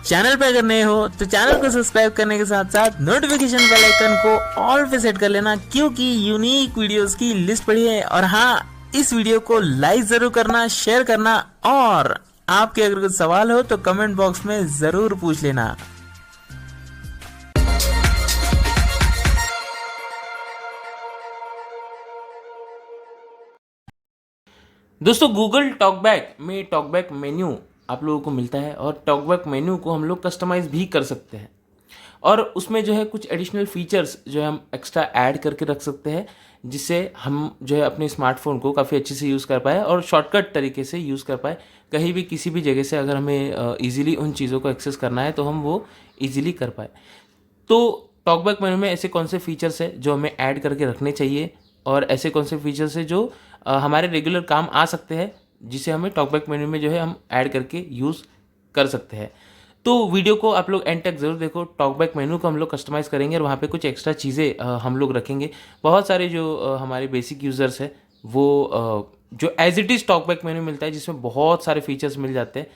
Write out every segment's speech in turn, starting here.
Channel पे अगर नए हो तो चैनल को सब्सक्राइब करने के साथ साथ नोटिफिकेशन बेल आइकन को ऑल पे सेट कर लेना, क्योंकि यूनिक वीडियोस की लिस्ट पड़ी है। और हाँ, इस वीडियो को लाइक जरूर करना, शेयर करना, और आपके अगर कुछ सवाल हो तो कमेंट बॉक्स में जरूर पूछ लेना। दोस्तों, गूगल टॉकबैक में टॉकबैक मेन्यू आप लोगों को मिलता है, और टॉकबैक मेन्यू को हम लोग कस्टमाइज भी कर सकते हैं। और उसमें जो है कुछ एडिशनल फीचर्स जो है हम एक्स्ट्रा ऐड करके रख सकते हैं, जिससे हम जो है अपने स्मार्टफोन को काफ़ी अच्छे से यूज़ कर पाए और शॉर्टकट तरीके से यूज़ कर पाए। कहीं भी किसी भी जगह से अगर हमें ईजिली उन चीज़ों को एक्सेस करना है तो हम वो ईजिली कर पाए। तो टॉकबैक मेन्यू में ऐसे कौन से फीचर्स है जो हमें ऐड करके रखने चाहिए, और ऐसे कौन से फीचर्स है जो हमारे रेगुलर काम आ सकते हैं, जिसे हमें टॉकबैक मेन्यू में जो है हम ऐड करके यूज़ कर सकते हैं। तो वीडियो को आप लोग एंड तक ज़रूर देखो। टॉकबैक मेन्यू को हम लोग कस्टमाइज़ करेंगे और वहाँ पे कुछ एक्स्ट्रा चीज़ें हम लोग रखेंगे। बहुत सारे जो हमारे बेसिक यूज़र्स हैं वो जो as it is talkback menu मिलता है, जिसमें बहुत सारे फीचर्स मिल जाते हैं,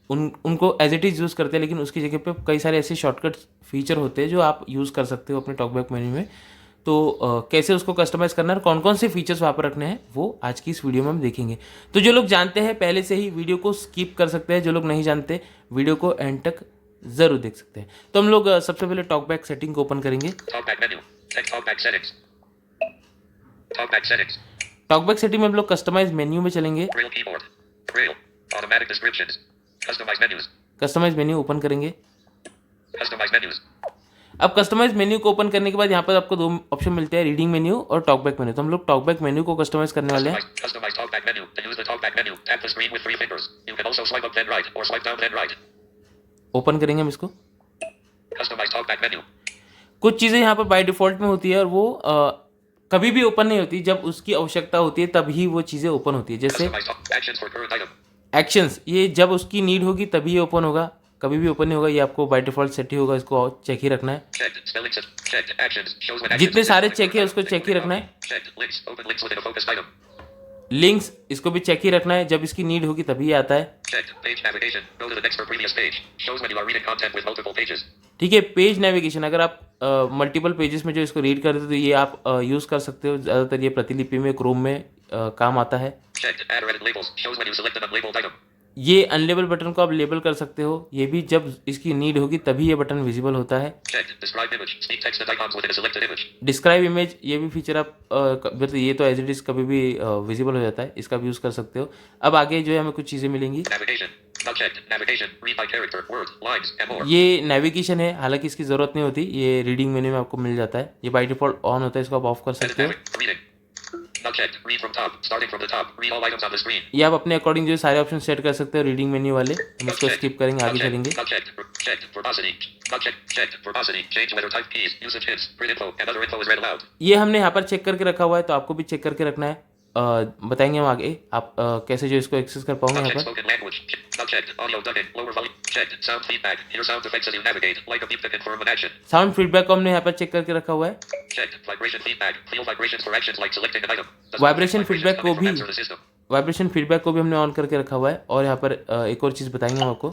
उनको एज इट इज़ यूज़ करते हैं, लेकिन उसकी जगह पे कई सारे ऐसे शॉर्टकट फीचर होते हैं जो आप यूज़ कर सकते हो अपने टॉकबैक मेन्यू में। तो कैसे उसको कस्टमाइज़ करना है और कौन कौन से फीचर्स वहाँ पर रखने हैं, वो आज की इस वीडियो में हम देखेंगे। तो जो लोग जानते हैं पहले से ही वीडियो को स्किप कर सकते हैं, जो लोग नहीं जानते वीडियो को एंड तक ज़रूर देख सकते हैं। तो हम लोग सबसे पहले टॉकबैक सेटिंग को ओपन करेंगे। टॉकबैक सेटिंग में हम लोग कस्टमाइज मेन्यू में चलेंगे। कस्टमाइज मेन्यू ओपन करेंगे। अब कस्टमाइज मेन्यू को ओपन करने के बाद यहाँ पर आपको दो ऑप्शन मिलते हैं, रीडिंग मेन्यू और टॉकबैक मेन्यू। तो हम लोग टॉकबैक मेन्यू को कस्टमाइज करने वाले हैं। ओपन करेंगे हम इसको। कुछ चीज़ें यहाँ पर बाय डिफॉल्ट में होती है और वो कभी भी ओपन नहीं होती, जब उसकी आवश्यकता होती है तभी वो चीज़ें ओपन होती है। जैसे एक्शंस, ये जब उसकी नीड होगी तभी ये ओपन होगा, कभी भी ओपन नहीं होगा। ये आपको बाय डिफॉल्ट सेट ही होगा, इसको चेक ही रखना है। जितने सारे चेक है उसको चेक ही रखना है। लिंक्स, इसको भी चेक ही रखना है, जब इसकी नीड होगी तभी ये आता है। ठीक है। पेज नेविगेशन, अगर आप मल्टीपल पेजेस में जो इसको रीड करते हो तो ये आप यूज़ कर सकते हो। ज़्यादातर ये प्रतिलिपि में, क्रोम में काम आता है। ये अनलेबल बटन को आप लेबल कर सकते हो, ये भी जब इसकी नीड होगी तभी ये बटन विजिबल होता है। डिस्क्राइब इमेज, ये भी फीचर आप मतलब ये तो एज इट इज कभी भी विजिबल हो जाता है, इसका भी यूज़ कर सकते हो। अब आगे जो है हमें कुछ चीज़ें मिलेंगी। ये नेविगेशन है, हालांकि इसकी ज़रूरत नहीं होती, ये रीडिंग मेन्यू में आपको मिल जाता है। ये बाय डिफॉल्ट ऑन होता है, इसको आप ऑफ कर सकते हो। ये आप अपने अकॉर्डिंग जो सारे ऑप्शन सेट कर सकते हो रीडिंग मेन्यू वाले। हम इसको स्किप करेंगे, आगे चलेंगे। ये हमने यहाँ पर चेक करके रखा हुआ है, तो आपको भी चेक करके रखना है। बताएंगे हम आगे आप कैसे जो इसको एक्सेस कर पाओगे। यहाँ पर साउंड फीडबैक को हमने यहाँ पर चेक करके रखा हुआ है। वाइब्रेशन फीडबैक को भी हमने ऑन करके रखा हुआ है। और यहाँ पर एक और चीज़ बताएंगे हम आपको।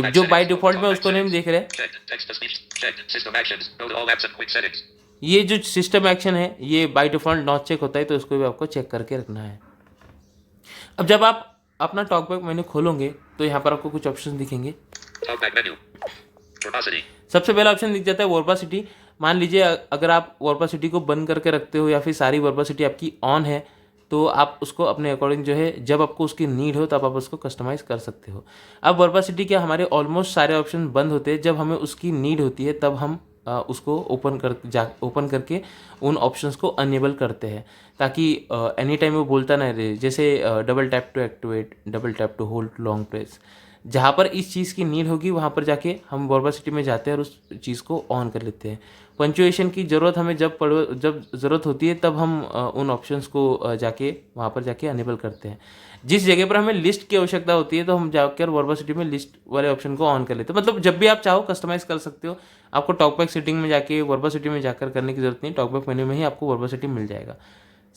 जो बाय डिफॉल्ट में उसको नहीं देख रहे, ये जो सिस्टम एक्शन है ये बाय डिफॉल्ट नॉट चेक होता है, तो उसको भी आपको चेक करके रखना है। अब जब आप अपना टॉकबैक मेन्यू खोलोगे तो यहाँ पर आपको कुछ ऑप्शन दिखेंगे। सबसे पहला ऑप्शन दिख जाता है वर्बासिटी। मान लीजिए अगर आप वर्बासिटी को बंद करके रखते हो या फिर सारी वर्बासिटी आपकी ऑन है, तो आप उसको अपने अकॉर्डिंग जो है, जब आपको उसकी नीड हो तब आप उसको कस्टमाइज कर सकते हो। अब वर्बासिटी क्या, हमारे ऑलमोस्ट सारे ऑप्शन बंद होते हैं, जब हमें उसकी नीड होती है तब हम उसको ओपन करके उन ऑप्शंस को अनेबल करते हैं, ताकि एनी टाइम वो बोलता ना रहे। जैसे double tap to activate, double tap to hold long press. जहाँ पर इस चीज़ की नीड होगी वहाँ पर जाके हम वर्बासिटी में जाते हैं और उस चीज़ को ऑन कर लेते हैं। पंचुएशन की ज़रूरत हमें जब ज़रूरत होती है तब हम उन ऑप्शंस को जाके वहाँ पर जाके अनेबल करते हैं। जिस जगह पर हमें लिस्ट की आवश्यकता होती है तो हम जाकर वर्बासिटी में लिस्ट वाले ऑप्शन को ऑन कर लेते हैं। मतलब जब भी आप चाहो कस्टमाइज़ कर सकते हो। आपको टॉकबैक सेटिंग में जाके वर्बासिटी में जाकर करने की जरूरत नहीं, टॉकबैक मेन्यू में ही आपको वर्बासिटी मिल जाएगा।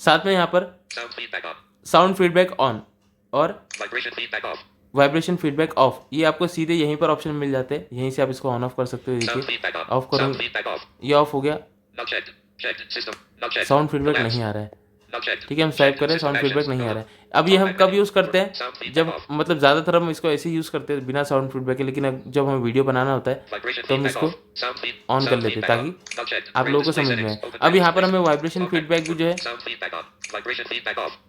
साथ में यहाँ पर साउंड फीडबैक ऑन, और वाइब्रेशन फीडबैक ऑफ, ये आपको सीधे यहीं पर ऑप्शन मिल जाते हैं, यहीं से आप इसको ऑन ऑफ कर सकते हो। देखिए ऑफ करूँगी, ये ऑफ हो गया, साउंड फीडबैक नहीं आ रहा है। ठीक है, हम स्वाइप करें, साउंड फीडबैक नहीं आ रहा है। अब ये हम कब यूज़ करते हैं, जब मतलब ज़्यादातर हम इसको ऐसे यूज़ करते हैं बिना साउंड फीडबैक के, लेकिन अब जब हमें वीडियो बनाना होता है तो हम इसको ऑन कर लेते हैं ताकि आप लोगों को समझ में आए। अब यहाँ पर हमें वाइब्रेशन फीडबैक भी जो है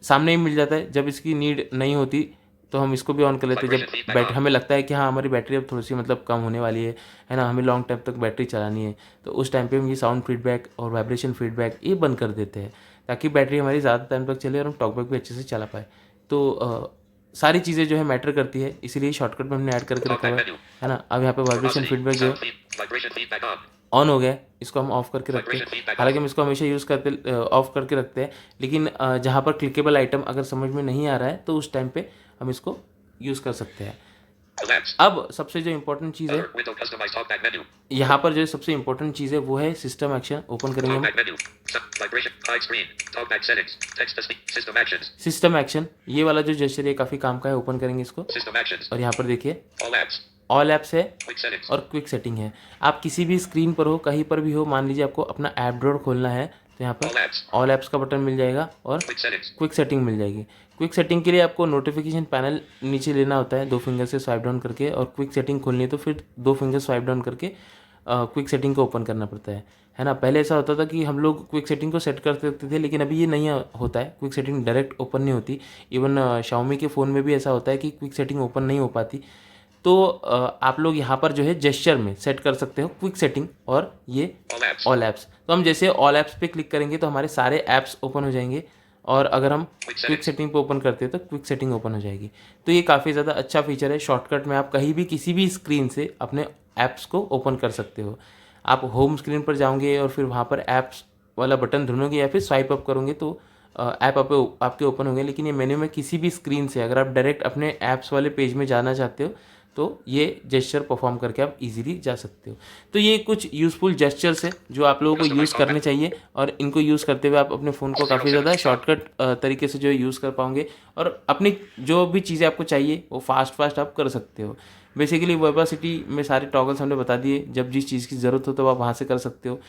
सामने ही मिल जाता है, जब इसकी नीड नहीं होती तो हम इसको भी ऑन कर लेते हैं। जब हमें लगता है कि हाँ हमारी बैटरी अब थोड़ी सी मतलब कम होने वाली है ना, हमें लॉन्ग टाइम तक बैटरी चलानी है, तो उस टाइम पे हम ये साउंड फीडबैक और वाइब्रेशन फीडबैक ये बंद कर देते हैं ताकि बैटरी हमारी ज़्यादा टाइम तक चले और हम टॉकबैक भी अच्छे से चला पाए। तो सारी चीज़ें जो है मैटर करती है, इसीलिए शॉर्टकट में हमने ऐड करके रखा हुआ है ना। अब यहाँ पे वाइब्रेशन फीडबैक जो है ऑन हो गया है, इसको हम ऑफ करके रखते हैं। हालांकि हम इसको हमेशा यूज़ करते ऑफ करके रखते हैं, लेकिन जहाँ पर क्लिकेबल आइटम अगर समझ में नहीं आ रहा है तो उस टाइम पे हम इसको यूज़ कर सकते हैं। अब सबसे जो इम्पोर्टेंट चीज़ है यहाँ पर, जो सबसे इम्पोर्टेंट चीज़ है वो है सिस्टम एक्शन। ओपन करेंगे हम सिस्टम एक्शन, ये वाला जो जेस्चर है काफ़ी काम का है। ओपन करेंगे इसको और यहाँ पर देखिए ऑल ऐप्स है और क्विक सेटिंग है। आप किसी भी स्क्रीन पर हो, कहीं पर भी हो, मान लीजिए आपको अपना ऐप ड्रॉअर खोलना है तो यहाँ पर ऑल ऐप्स का बटन मिल जाएगा और क्विक सेटिंग मिल जाएगी। क्विक सेटिंग के लिए आपको नोटिफिकेशन पैनल नीचे लेना होता है 2 फिंगर से स्वाइप डाउन करके, और क्विक सेटिंग खोलनी है तो फिर 2 फिंगर स्वाइप डाउन करके क्विक सेटिंग को ओपन करना पड़ता है ना। पहले ऐसा होता था कि हम लोग क्विक सेटिंग को सेट कर सकते थे, लेकिन अभी ये नहीं होता है, क्विक सेटिंग डायरेक्ट ओपन नहीं होती। इवन शाओमी के फ़ोन में भी ऐसा होता है कि क्विक सेटिंग ओपन नहीं हो पाती। तो आप लोग यहाँ पर जो है जेस्चर में सेट कर सकते हो क्विक सेटिंग और ये ऑल ऐप्स। तो हम जैसे ऑल ऐप्स पे क्लिक करेंगे तो हमारे सारे ऐप्स ओपन हो जाएंगे, और अगर हम क्विक सेटिंग पे ओपन करते हैं तो क्विक सेटिंग ओपन हो जाएगी। तो ये काफ़ी ज़्यादा अच्छा फीचर है। शॉर्टकट में आप कहीं भी किसी भी स्क्रीन से अपने ऐप्स को ओपन कर सकते हो। आप होम स्क्रीन पर जाओगे और फिर वहाँ पर ऐप्स वाला बटन ढूंढोगे या फिर स्वाइप अप करोगे तो ऐप आपके ओपन होंगे। लेकिन ये मेन्यू में किसी भी स्क्रीन से अगर आप डायरेक्ट अपने ऐप्स वाले पेज में जाना चाहते हो तो ये जेस्चर परफॉर्म करके आप इजीली जा सकते हो। तो ये कुछ यूज़फुल जेस्चर्स है जो आप लोगों को यूज़ करने चाहिए, और इनको यूज़ करते हुए आप अपने फ़ोन को काफ़ी ज़्यादा शॉर्टकट तरीके से जो है यूज़ कर पाओगे, और अपनी जो भी चीज़ें आपको चाहिए वो फास्ट आप कर सकते हो। बेसिकली वेबसिटी में सारे टॉगल्स हमने बता दिए, जब जिस चीज़ की ज़रूरत हो तो आप वहाँ से कर सकते हो।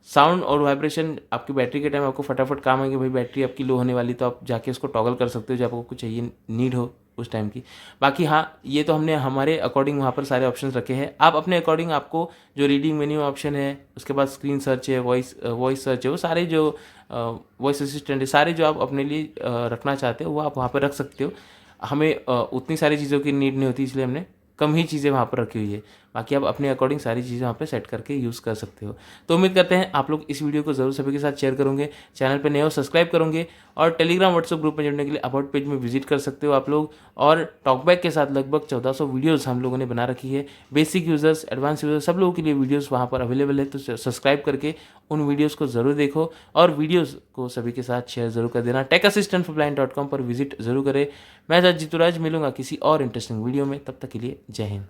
साउंड और वाइब्रेशन आपकी बैटरी के टाइम आपको फटाफट काम आएंगे, भाई बैटरी आपकी लो होने वाली तो आप जाके उसको टॉगल कर सकते हो जो आपको कुछ चाहिए, नीड हो उस टाइम की। बाकी हाँ, ये तो हमने हमारे अकॉर्डिंग वहाँ पर सारे ऑप्शंस रखे हैं। आप अपने अकॉर्डिंग आपको जो रीडिंग मेन्यू ऑप्शन है, उसके बाद स्क्रीन सर्च है, वॉइस सर्च है, वो सारे जो वॉइस असिस्टेंट है, सारे जो आप अपने लिए रखना चाहते हो वो आप वहाँ पर रख सकते हो। हमें उतनी सारी चीज़ों की नीड नहीं होती, इसलिए हमने कम ही चीज़ें वहाँ पर रखी हुई है। बाकी आप अपने अकॉर्डिंग सारी चीज़ें वहाँ पे सेट करके यूज़ कर सकते हो। तो उम्मीद करते हैं आप लोग इस वीडियो को ज़रूर सभी के साथ शेयर करोगे, चैनल पे नए हो सब्सक्राइब करोगे, और टेलीग्राम व्हाट्सएप ग्रुप में जुड़ने के लिए अबाउट पेज में विजिट कर सकते हो आप लोग। और टॉकबैक के साथ लगभग 1400 वीडियोज़ हम लोगों ने बना रखी है। बेसिक यूज़र्स, एडवांस यूज़र्स, सब लोगों के लिए वीडियोज़ वहाँ पर अवेलेबल है। तो सब्सक्राइब करके उन वीडियोज़ को ज़रूर देखो और वीडियोज़ को सभी के साथ शेयर ज़रूर कर देना। techassistant4blind.com पर विजिट ज़रूर करें। मैं जीतूराज मिलूंगा किसी और इंटरेस्टिंग वीडियो में, तब तक के लिए जय हिंद।